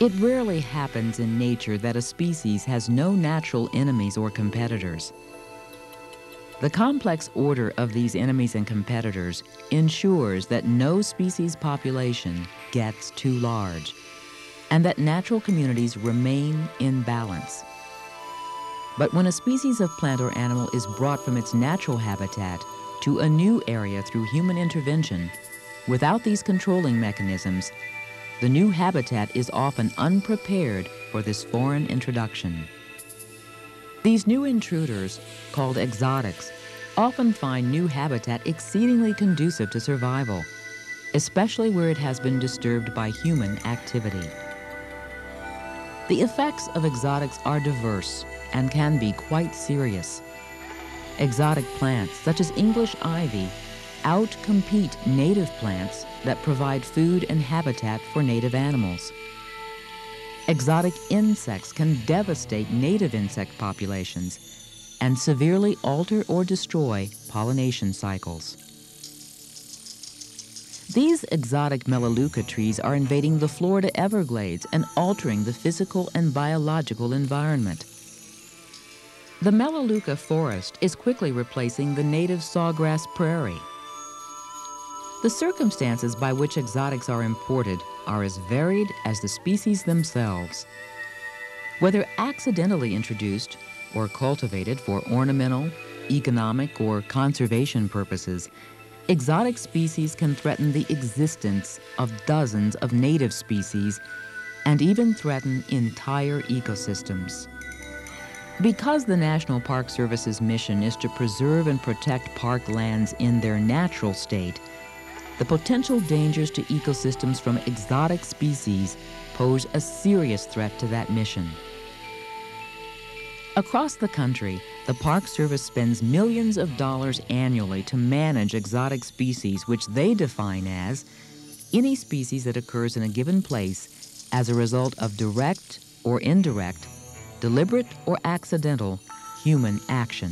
It rarely happens in nature that a species has no natural enemies or competitors. The complex order of these enemies and competitors ensures that no species population gets too large, and that natural communities remain in balance. But when a species of plant or animal is brought from its natural habitat to a new area through human intervention, without these controlling mechanisms, the new habitat is often unprepared for this foreign introduction. These new intruders, called exotics, often find new habitat exceedingly conducive to survival, especially where it has been disturbed by human activity. The effects of exotics are diverse and can be quite serious. Exotic plants, such as English ivy, outcompete native plants that provide food and habitat for native animals. Exotic insects can devastate native insect populations and severely alter or destroy pollination cycles. These exotic Melaleuca trees are invading the Florida Everglades and altering the physical and biological environment. The Melaleuca forest is quickly replacing the native sawgrass prairie. The circumstances by which exotics are imported are as varied as the species themselves. Whether accidentally introduced or cultivated for ornamental, economic, or conservation purposes, exotic species can threaten the existence of dozens of native species and even threaten entire ecosystems. Because the National Park Service's mission is to preserve and protect park lands in their natural state, the potential dangers to ecosystems from exotic species pose a serious threat to that mission. Across the country, the Park Service spends millions of dollars annually to manage exotic species, which they define as any species that occurs in a given place as a result of direct or indirect, deliberate or accidental human action.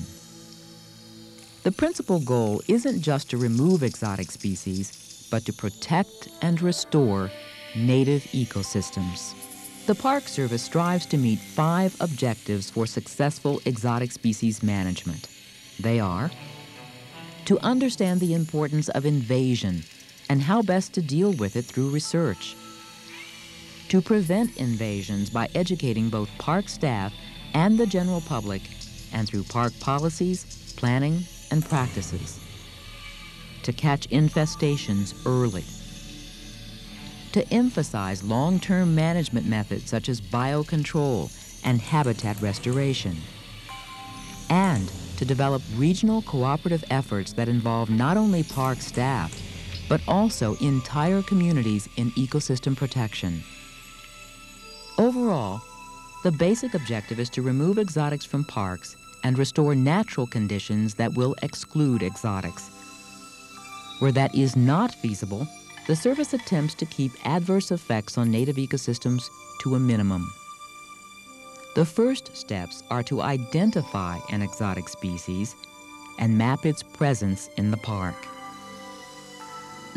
The principal goal isn't just to remove exotic species, but to protect and restore native ecosystems. The Park Service strives to meet 5 objectives for successful exotic species management. They are: to understand the importance of invasion and how best to deal with it through research; to prevent invasions by educating both park staff and the general public, and through park policies, planning, and practices; to catch infestations early; to emphasize long-term management methods such as biocontrol and habitat restoration; and to develop regional cooperative efforts that involve not only park staff, but also entire communities in ecosystem protection. Overall, the basic objective is to remove exotics from parks and restore natural conditions that will exclude exotics. Where that is not feasible, the Service attempts to keep adverse effects on native ecosystems to a minimum. The first steps are to identify an exotic species and map its presence in the park.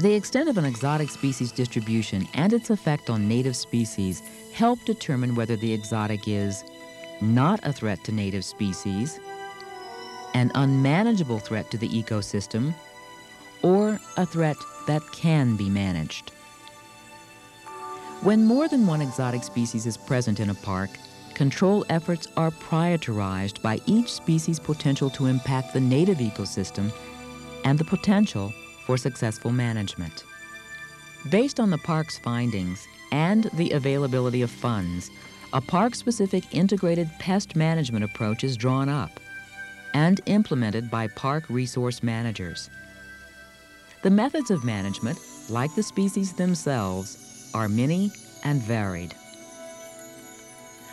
The extent of an exotic species distribution and its effect on native species help determine whether the exotic is not a threat to native species, an unmanageable threat to the ecosystem, or a threat that can be managed. When more than one exotic species is present in a park, control efforts are prioritized by each species' potential to impact the native ecosystem and the potential for successful management. Based on the park's findings and the availability of funds, a park-specific integrated pest management approach is drawn up and implemented by park resource managers. The methods of management, like the species themselves, are many and varied.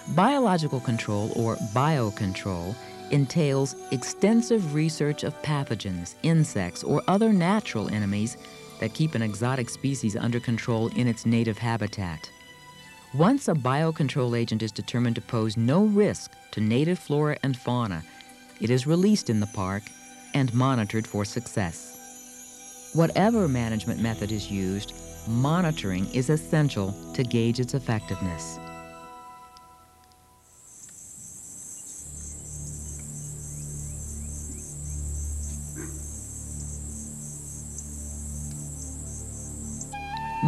Biological control, or biocontrol, entails extensive research of pathogens, insects, or other natural enemies that keep an exotic species under control in its native habitat. Once a biocontrol agent is determined to pose no risk to native flora and fauna, it is released in the park and monitored for success. Whatever management method is used, monitoring is essential to gauge its effectiveness.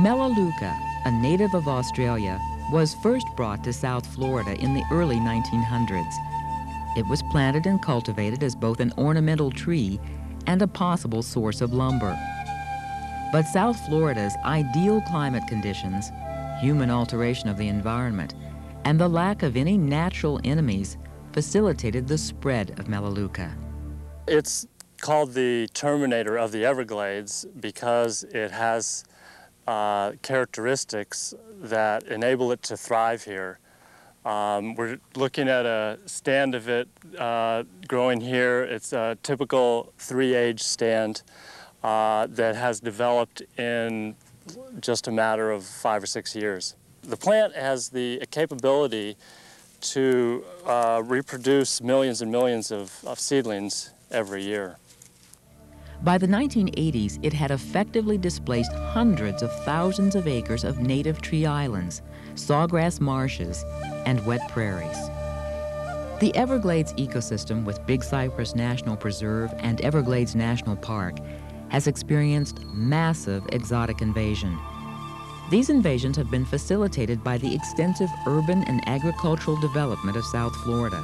Melaleuca, a native of Australia, was first brought to South Florida in the early 1900s. It was planted and cultivated as both an ornamental tree and a possible source of lumber. But South Florida's ideal climate conditions, human alteration of the environment, and the lack of any natural enemies facilitated the spread of Melaleuca. It's called the terminator of the Everglades because it has characteristics that enable it to thrive here. We're looking at a stand of it growing here. It's a typical 3-age stand that has developed in just a matter of 5 or 6 years. The plant has the capability to reproduce millions and millions of seedlings every year. By the 1980s, it had effectively displaced hundreds of thousands of acres of native tree islands, sawgrass marshes, and wet prairies. The Everglades ecosystem with Big Cypress National Preserve and Everglades National Park has experienced massive exotic invasion. These invasions have been facilitated by the extensive urban and agricultural development of South Florida.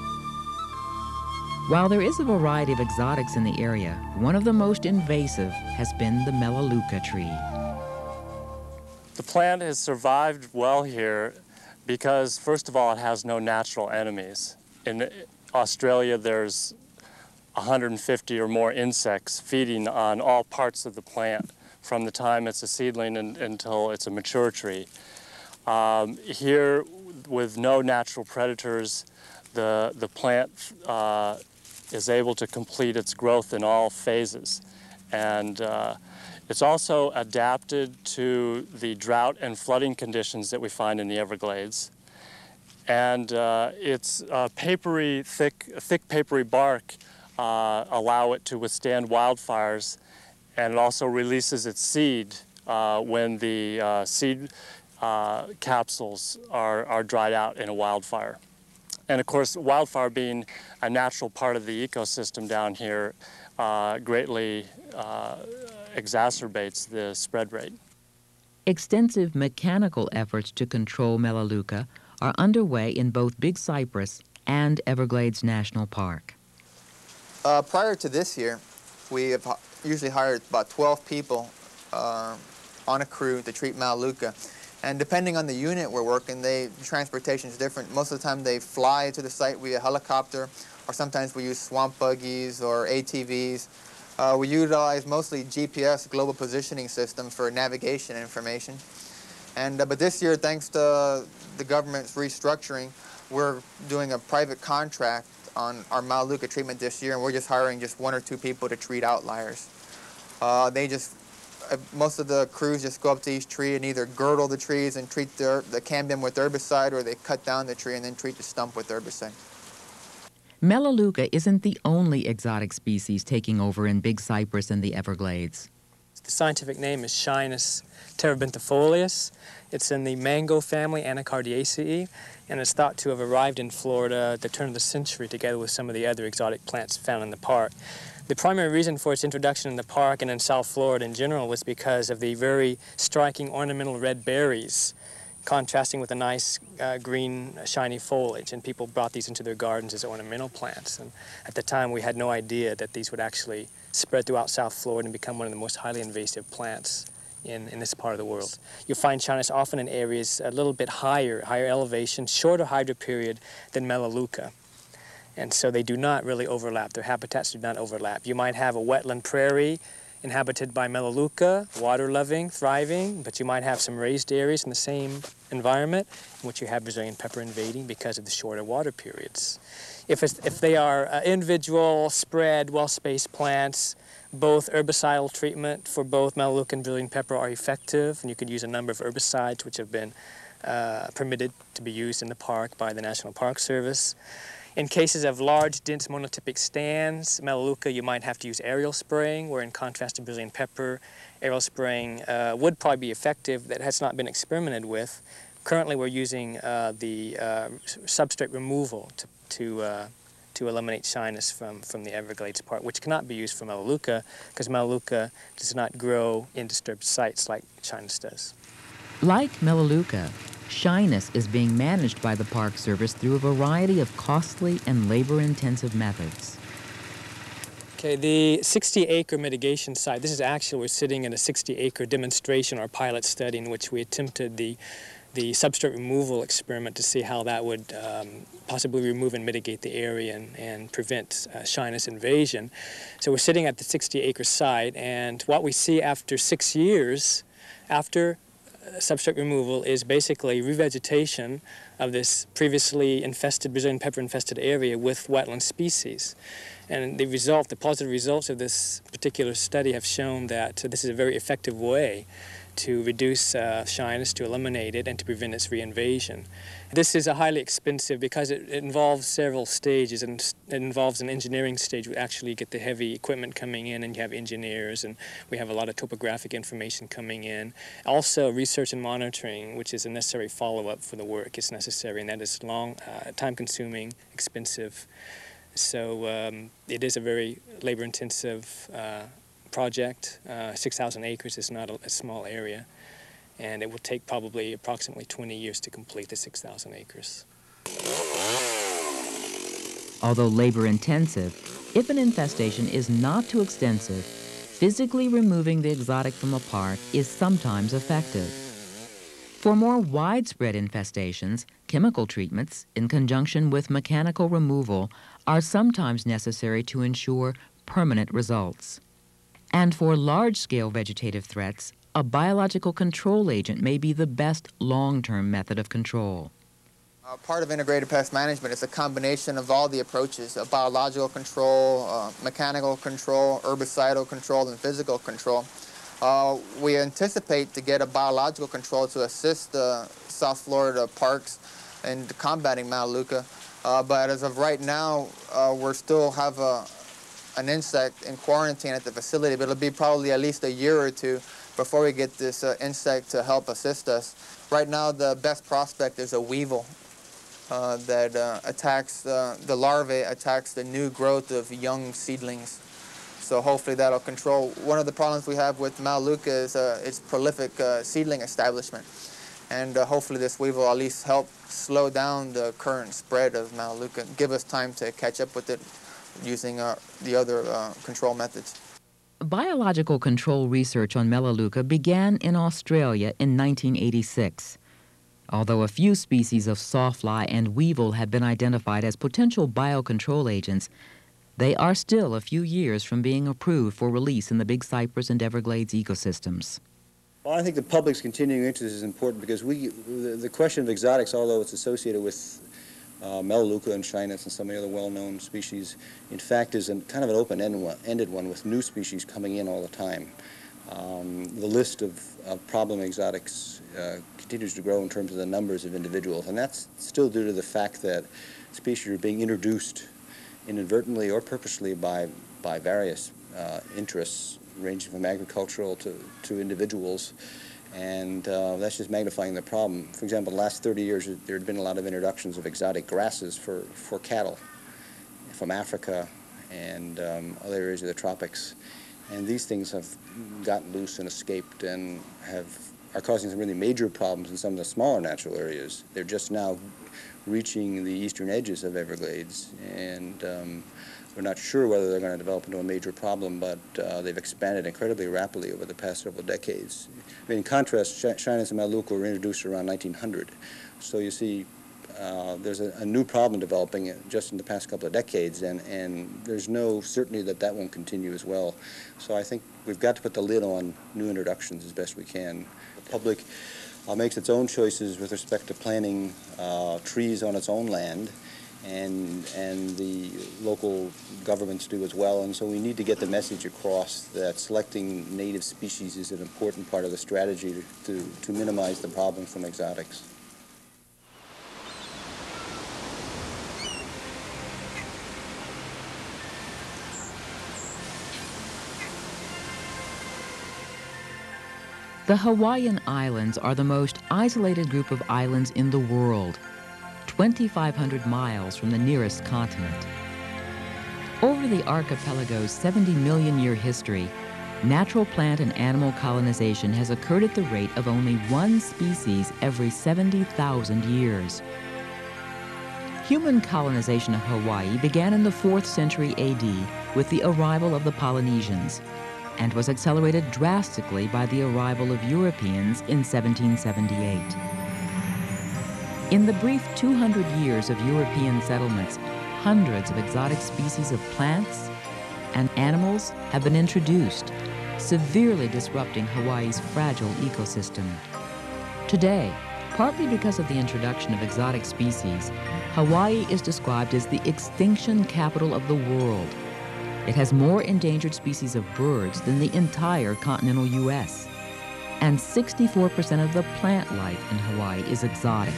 While there is a variety of exotics in the area, one of the most invasive has been the Melaleuca tree. The plant has survived well here because, first of all, it has no natural enemies. In Australia, there's 150 or more insects feeding on all parts of the plant from the time it's a seedling until it's a mature tree. Here, with no natural predators, the plant is able to complete its growth in all phases. And it's also adapted to the drought and flooding conditions that we find in the Everglades. And its papery, thick papery bark allow it to withstand wildfires, and it also releases its seed when the seed capsules are dried out in a wildfire. And of course, wildfire being a natural part of the ecosystem down here greatly exacerbates the spread rate. Extensive mechanical efforts to control Melaleuca are underway in both Big Cypress and Everglades National Park. Prior to this year, we have usually hired about 12 people on a crew to treat Melaleuca. And depending on the unit we're working, transportation is different. Most of the time they fly to the site via helicopter, or sometimes we use swamp buggies or ATVs. We utilize mostly GPS, global positioning system, for navigation information. But this year, thanks to the government's restructuring, we're doing a private contract on our Melaleuca treatment this year, and we're just hiring just 1 or 2 people to treat outliers. Most of the crews just go up to each tree and either girdle the trees and treat the cambium with herbicide, or they cut down the tree and then treat the stump with herbicide. Melaleuca isn't the only exotic species taking over in Big Cypress and the Everglades. The scientific name is Shynus terebinthifolius. It's in the mango family, Anacardiaceae, and it's thought to have arrived in Florida at the turn of the century together with some of the other exotic plants found in the park. The primary reason for its introduction in the park and in South Florida in general was because of the very striking ornamental red berries, contrasting with the nice green, shiny foliage, and people brought these into their gardens as ornamental plants. And at the time, we had no idea that these would actually spread throughout South Florida and become one of the most highly invasive plants in this part of the world. You'll find Shynus often in areas a little bit higher elevation, shorter hydro period than Melaleuca. And so they do not really overlap. Their habitats do not overlap. You might have a wetland prairie inhabited by Melaleuca, water-loving, thriving, but you might have some raised areas in the same environment in which you have Brazilian pepper invading because of the shorter water periods. If they are individual, spread, well-spaced plants, both herbicidal treatment for both Melaleuca and Brazilian pepper are effective, and you can use a number of herbicides which have been permitted to be used in the park by the National Park Service. In cases of large, dense monotypic stands, Melaleuca, you might have to use aerial spraying, where in contrast to Brazilian pepper, aerial spraying would probably be effective. That has not been experimented with. Currently, we're using the substrate removal to eliminate shyness from the Everglades Park, which cannot be used for Melaleuca, because Melaleuca does not grow in disturbed sites like shyness does. Like Melaleuca, shyness is being managed by the Park Service through a variety of costly and labor-intensive methods. Okay, the 60-acre mitigation site, this is actually, we're sitting in a 60-acre demonstration or pilot study in which we attempted the substrate removal experiment to see how that would possibly remove and mitigate the area and prevent shyness invasion. So we're sitting at the 60-acre site, and what we see after 6 years after substrate removal is basically revegetation of this previously infested, Brazilian pepper infested area with wetland species. And the positive results of this particular study have shown that this is a very effective way to reduce shyness, to eliminate it, and to prevent its reinvasion. This is a highly expensive because it involves several stages, and it involves an engineering stage. We actually get the heavy equipment coming in, and you have engineers, and we have a lot of topographic information coming in. Also, research and monitoring, which is a necessary follow-up for the work, is necessary, and that is long, time-consuming, expensive. So it is a very labor-intensive project. 6,000 acres is not a small area, and it will take probably approximately 20 years to complete the 6,000 acres. Although labor-intensive, if an infestation is not too extensive, physically removing the exotic from a park is sometimes effective. For more widespread infestations, chemical treatments, in conjunction with mechanical removal, are sometimes necessary to ensure permanent results. And for large-scale vegetative threats, a biological control agent may be the best long-term method of control. Part of integrated pest management is a combination of all the approaches, biological control, mechanical control, herbicidal control, and physical control. We anticipate to get a biological control to assist South Florida parks in combating Melaleuca, but as of right now, we still have an insect in quarantine at the facility, but it'll be probably at least a year or two before we get this insect to help assist us. Right now, the best prospect is a weevil that attacks, the larvae attacks the new growth of young seedlings. So hopefully that'll control. One of the problems we have with Melaleuca is its prolific seedling establishment. And hopefully this weevil will at least help slow down the current spread of Melaleuca, give us time to catch up with it using the other control methods. Biological control research on Melaleuca began in Australia in 1986. Although a few species of sawfly and weevil have been identified as potential biocontrol agents, they are still a few years from being approved for release in the Big Cypress and Everglades ecosystems. Well, I think the public's continuing interest is important because the question of exotics, although it's associated with Melaleuca and shyness and some of the other well-known species, in fact is kind of an open-ended one with new species coming in all the time. The list of problem exotics continues to grow in terms of the numbers of individuals, and that's still due to the fact that species are being introduced inadvertently or purposely by various interests, ranging from agricultural to individuals, and that's just magnifying the problem. For example, in the last 30 years, there had been a lot of introductions of exotic grasses for cattle from Africa and other areas of the tropics. And these things have gotten loose and escaped and are causing some really major problems in some of the smaller natural areas. They're just now reaching the eastern edges of Everglades, and we're not sure whether they're going to develop into a major problem, but they've expanded incredibly rapidly over the past several decades. I mean, in contrast, shyness and Melaleuca were introduced around 1900. So you see, there's a new problem developing just in the past couple of decades, and there's no certainty that that won't continue as well. So I think we've got to put the lid on new introductions as best we can. The public makes its own choices with respect to planting trees on its own land, and the local governments do as well, and so we need to get the message across that selecting native species is an important part of the strategy to minimize the problem from exotics. The Hawaiian Islands are the most isolated group of islands in the world, 2,500 miles from the nearest continent. Over the archipelago's 70-million-year history, natural plant and animal colonization has occurred at the rate of only one species every 70,000 years. Human colonization of Hawaii began in the 4th century AD with the arrival of the Polynesians and was accelerated drastically by the arrival of Europeans in 1778. In the brief 200 years of European settlements, hundreds of exotic species of plants and animals have been introduced, severely disrupting Hawaii's fragile ecosystem. Today, partly because of the introduction of exotic species, Hawaii is described as the extinction capital of the world. It has more endangered species of birds than the entire continental U.S. And 64% of the plant life in Hawaii is exotic.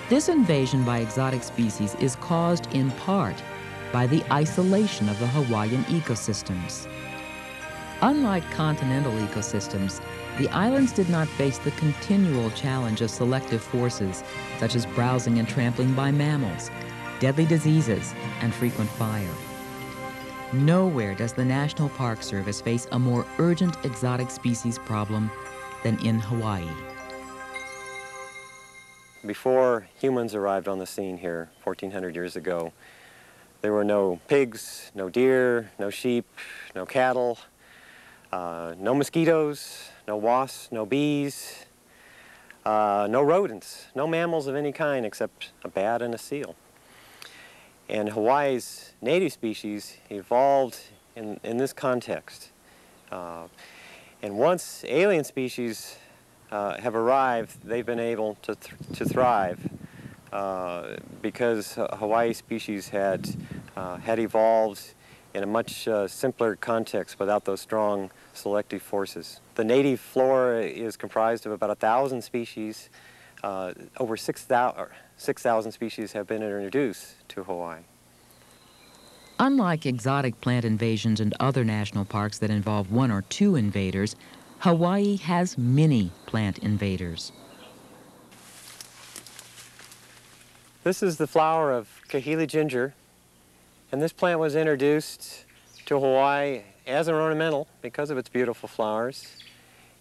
This invasion by exotic species is caused in part by the isolation of the Hawaiian ecosystems. Unlike continental ecosystems, the islands did not face the continual challenge of selective forces such as browsing and trampling by mammals, deadly diseases, and frequent fire. Nowhere does the National Park Service face a more urgent exotic species problem than in Hawaii. Before humans arrived on the scene here 1,400 years ago, there were no pigs, no deer, no sheep, no cattle, no mosquitoes, no wasps, no bees, no rodents, no mammals of any kind except a bat and a seal. And Hawaii's native species evolved in this context. And once alien species have arrived, they've been able to thrive because Hawaii species had evolved in a much simpler context without those strong selective forces. The native flora is comprised of about 1,000 species. Over 6,000 species have been introduced to Hawaii. Unlike exotic plant invasions and other national parks that involve one or two invaders, Hawaii has many plant invaders. This is the flower of kahili ginger, and this plant was introduced to Hawaii as an ornamental because of its beautiful flowers.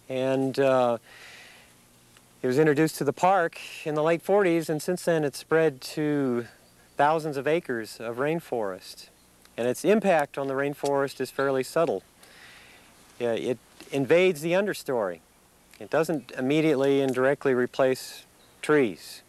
And it was introduced to the park in the late 40s, and since then it's spread to thousands of acres of rainforest. And its impact on the rainforest is fairly subtle. It invades the understory. It doesn't immediately and directly replace trees.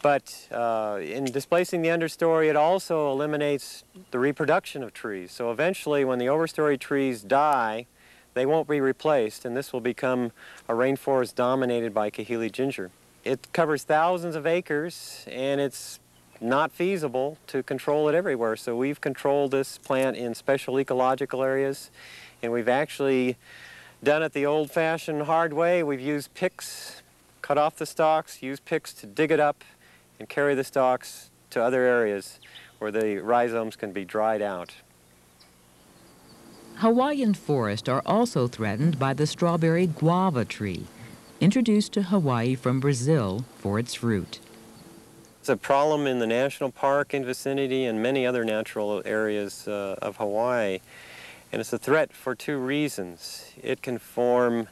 But in displacing the understory, it also eliminates the reproduction of trees. So eventually, when the overstory trees die, they won't be replaced, and this will become a rainforest dominated by kahili ginger. It covers thousands of acres, and it's not feasible to control it everywhere. So we've controlled this plant in special ecological areas, and we've actually done it the old-fashioned hard way. We've used picks, cut off the stalks, used picks to dig it up, and carry the stalks to other areas where the rhizomes can be dried out. Hawaiian forests are also threatened by the strawberry guava tree, introduced to Hawaii from Brazil for its fruit. It's a problem in the national park and vicinity and many other natural areas of Hawaii. And it's a threat for two reasons. It can form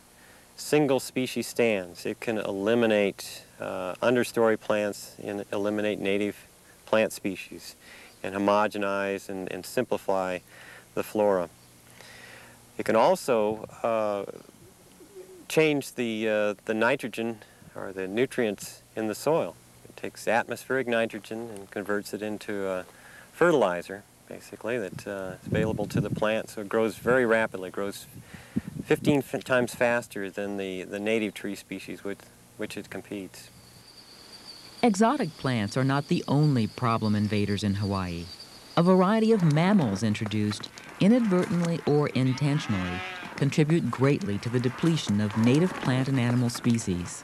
single species stands. It can eliminate understory plants and eliminate native plant species and homogenize and simplify the flora. It can also change the nitrogen or the nutrients in the soil. Takes atmospheric nitrogen and converts it into a fertilizer, basically, that's available to the plant. So it grows very rapidly. It grows 15 times faster than the native tree species with which it competes. Exotic plants are not the only problem invaders in Hawaii. A variety of mammals introduced, inadvertently or intentionally, contribute greatly to the depletion of native plant and animal species.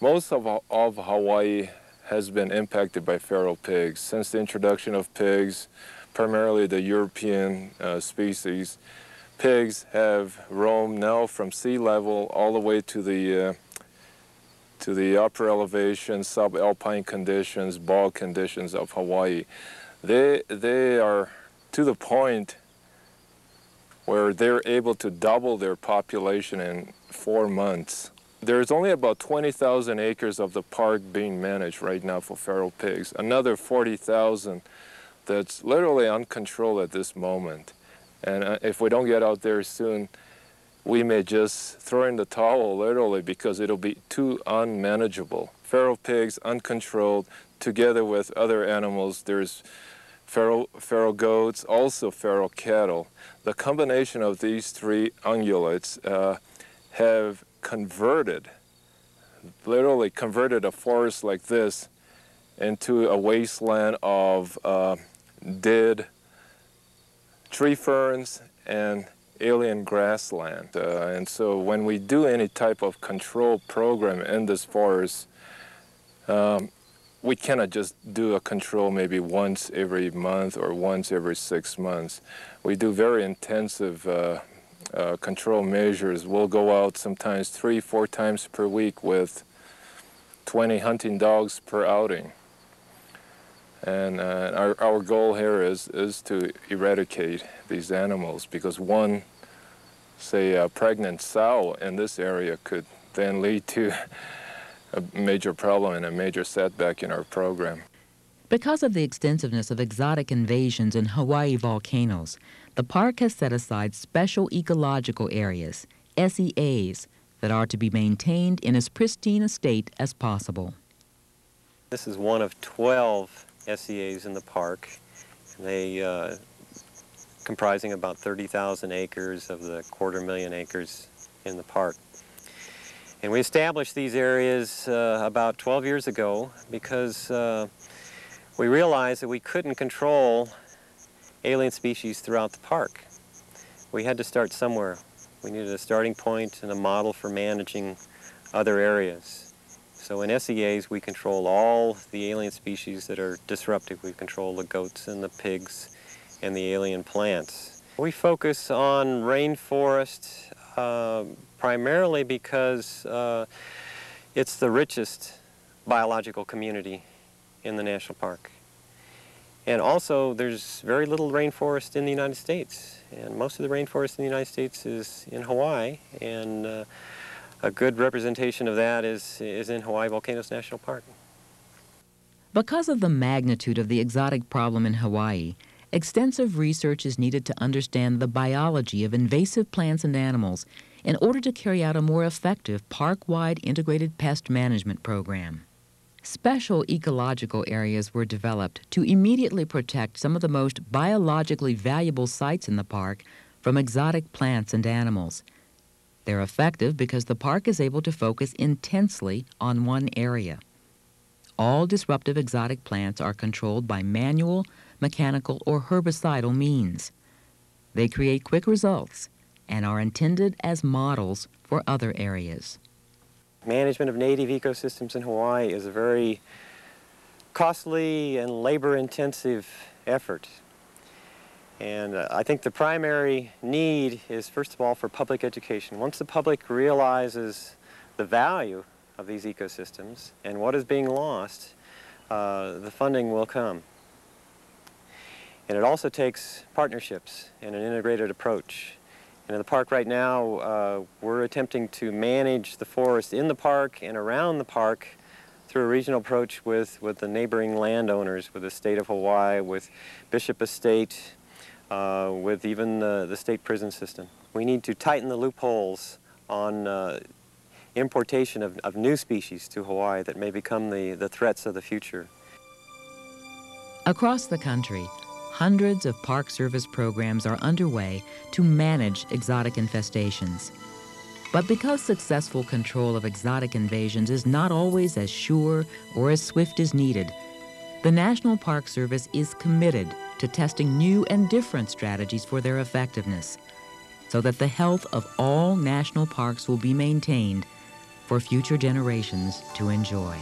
Most of Hawaii has been impacted by feral pigs. Since the introduction of pigs, primarily the European species, pigs have roamed now from sea level all the way to the upper elevation, subalpine conditions, bog conditions of Hawaii. They are to the point where they're able to double their population in 4 months. There's only about 20,000 acres of the park being managed right now for feral pigs. Another 40,000 that's literally uncontrolled at this moment. And if we don't get out there soon, we may just throw in the towel literally because it'll be too unmanageable. Feral pigs, uncontrolled, together with other animals. There's feral goats, also feral cattle. The combination of these three ungulates have literally converted a forest like this into a wasteland of dead tree ferns and alien grassland. And so when we do any type of control program in this forest, we cannot just do a control maybe once every month or once every 6 months. We do very intensive control measures. We'll go out sometimes 3-4 times per week with 20 hunting dogs per outing. And our goal here is to eradicate these animals, because one, say, a pregnant sow in this area could then lead to a major problem and a major setback in our program. Because of the extensiveness of exotic invasions in Hawaii volcanoes, the park has set aside special ecological areas, SEAs, that are to be maintained in as pristine a state as possible. This is one of 12 SEAs in the park. They comprising about 30,000 acres of the 250,000 acres in the park. And we established these areas about 12 years ago because we realized that we couldn't control alien species throughout the park. We had to start somewhere. We needed a starting point and a model for managing other areas. So in SEAs, we control all the alien species that are disruptive. We control the goats and the pigs and the alien plants. We focus on rainforest primarily because it's the richest biological community in the national park. And also, there's very little rainforest in the United States. And most of the rainforest in the United States is in Hawaii. And a good representation of that is in Hawaii Volcanoes National Park. Because of the magnitude of the exotic problem in Hawaii, extensive research is needed to understand the biology of invasive plants and animals in order to carry out a more effective park-wide integrated pest management program. Special ecological areas were developed to immediately protect some of the most biologically valuable sites in the park from exotic plants and animals. They're effective because the park is able to focus intensely on one area. All disruptive exotic plants are controlled by manual, mechanical, or herbicidal means. They create quick results and are intended as models for other areas. Management of native ecosystems in Hawaii is a very costly and labor-intensive effort. And I think the primary need is, first of all, for public education. Once the public realizes the value of these ecosystems and what is being lost, the funding will come. And it also takes partnerships and an integrated approach. And in the park right now, we're attempting to manage the forest in the park and around the park through a regional approach with the neighboring landowners, with the state of Hawaii, with Bishop Estate, with even the state prison system. We need to tighten the loopholes on importation of new species to Hawaii that may become the threats of the future. Across the country, hundreds of Park Service programs are underway to manage exotic infestations. But because successful control of exotic invasions is not always as sure or as swift as needed, the National Park Service is committed to testing new and different strategies for their effectiveness, so that the health of all national parks will be maintained for future generations to enjoy.